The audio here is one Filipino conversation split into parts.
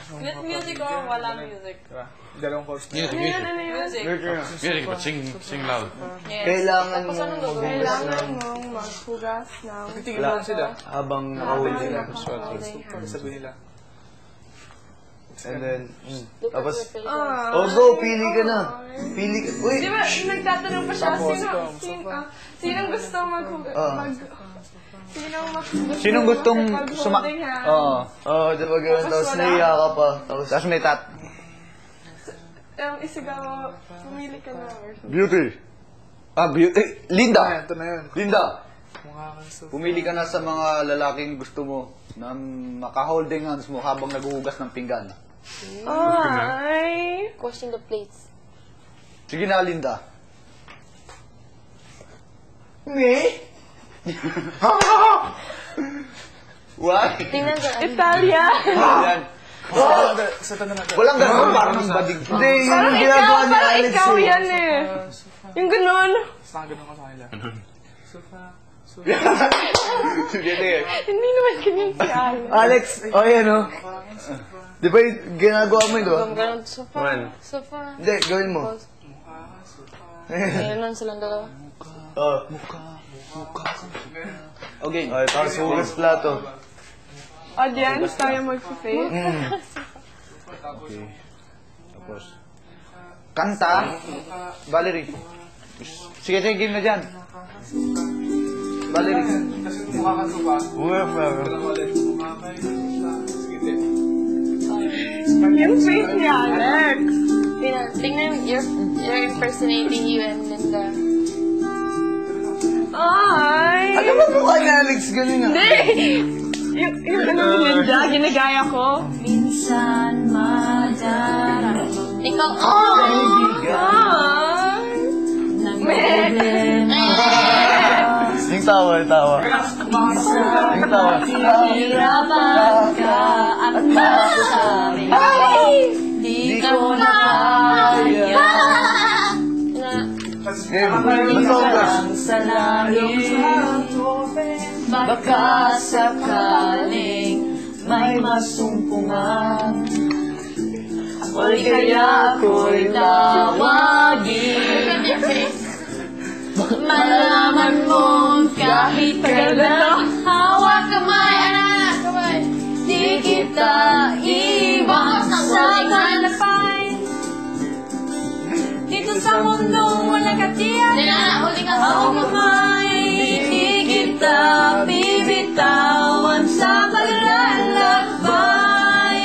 With music or wala music? Diba? Dalawang chords na. Music. Music, but sing loud. Yes. Kailangan Tapos anong gagawin? Kailangan mong maghugas ng Titigil lang sila. habang nakahuli sila. Sabi nila. And then, Look at tapos, your face. oh go, pili ka na. Pili ka. Uy! Di ba, nagtatanong pa siya, Tapos, sinong gusto Sinong gustong suma... mag-holding hand? Oo, diba gano'n. Tapos wala. naiya ka pa. Tapos may tat. Isigaw mo, pumili ka na. Beauty. Beauty. Linda! Ito na yun. Linda! Mukha kang so... Pumili ka na sa mga lalaking gusto mo na maka-holding hands mo habang naghuhugas ng pinggan. Ay! Washing the plates. Sige na, Linda. Me? What? Tingnan sa Italia! Yan. Sa tanong natin. Walang ganun, parang badig. Hindi, yun Parang yung ikaw, ginagawa ni parang Alex ikaw eh. yan eh. Yung ganun. Basta ganun ko sa kanila. Sofa. Sige, sige. Hindi naman ganyan si Alex. Alex, yan o. Di ba yung ginagawa mo yun, di ba? Ganun, sofa. Sofa. Hindi, gawin mo. Meron silang dalawa. Okay. Ay, tapos hugas plato. Audience, tayo mag-face. Okay. Tapos, kanta. Valerie. Sige, sige, game na dyan. Valerie. Kasi mukha kang sofa. Walang ulit. Mukha kayo. Sige, Yung face ni Alex. Tingnan, you're impersonating you and Linda. Ay! Ano ba mukha ni Alex? Ganun nga. Hindi! Yung ano ni Linda, ginagaya ko. Minsan madarama Ikaw, Ay! Yung tawa, yung tawa. Yung tawa. Hirapan ka at masabi di ko na kaya Game, basta hugas. sa langit. Baka sakaling may masumpungan o kaya ako'y tawagin. Malaman mong kahit kailan hawak kamay, anak, kamay. Di kita iwan sa kalapay. Dito sa mundong walang katiyan, hawak kamay. Di kita bibitawan sa paglalakbay.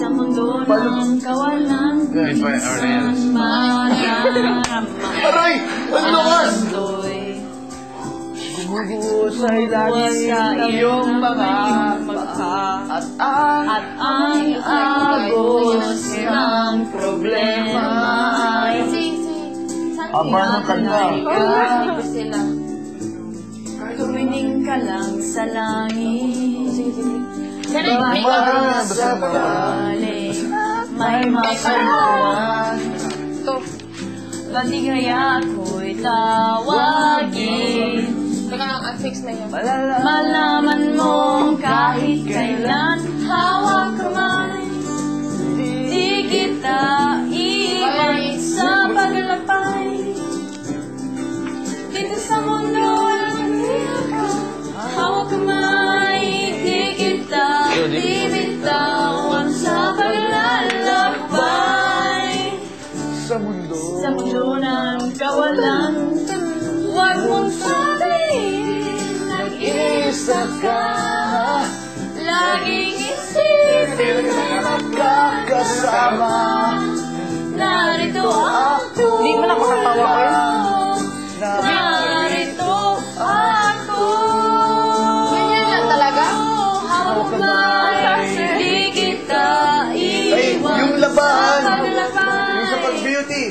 Sa mundo ng kawalan, Made by Arleans. Aray! Ang lakas! Gumuguho sa ilalim ng iyong mga mata At ang at ang agos ng problema ay aba ng kanta. sila. tumining ka lang sa langit. Baka Sa pagkaling may masaluan. Maligaya ako'y tawagin. Teka lang, fix na yun. Malaman mong kahit kailan hawak kamay. Di kita iwan sa paglalakbay. Dito sa mundo walang ka, hawak kamay. Di kita bibitawan sa paglalakbay. Sa mundo. Sa mundo ng kawalan, huwag mong sabihin nag-isa ka. Laging isipin na Magkakasama. narito ako. Hindi mo na ako natawa ko yun. Narito ako. Ganyan lang talaga? Hawak kamay, di kita Ay, iwan yung labahan. sa paglabay. Yung sa pag-beauty.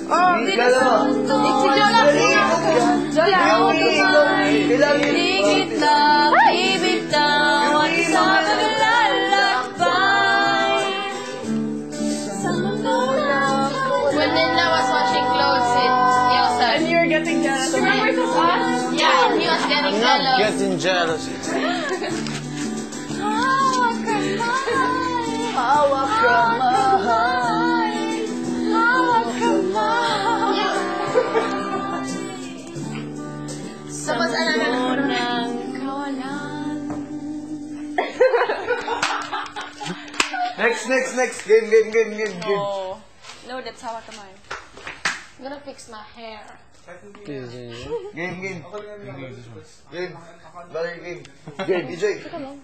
Oh, Hindi ka lang. Si Jola, Jola, Kailangan di kita ibitawan sa paglalakbay. Sa mundo ng when Linda was washing clothes outside. and you're getting jealous. Remember to us? Yeah, he was getting jealous. Getting jealous. hawak kamay. Next. Game. Oh. No, that's how I come on. I'm gonna fix my hair. Game. Game. Game. EJ.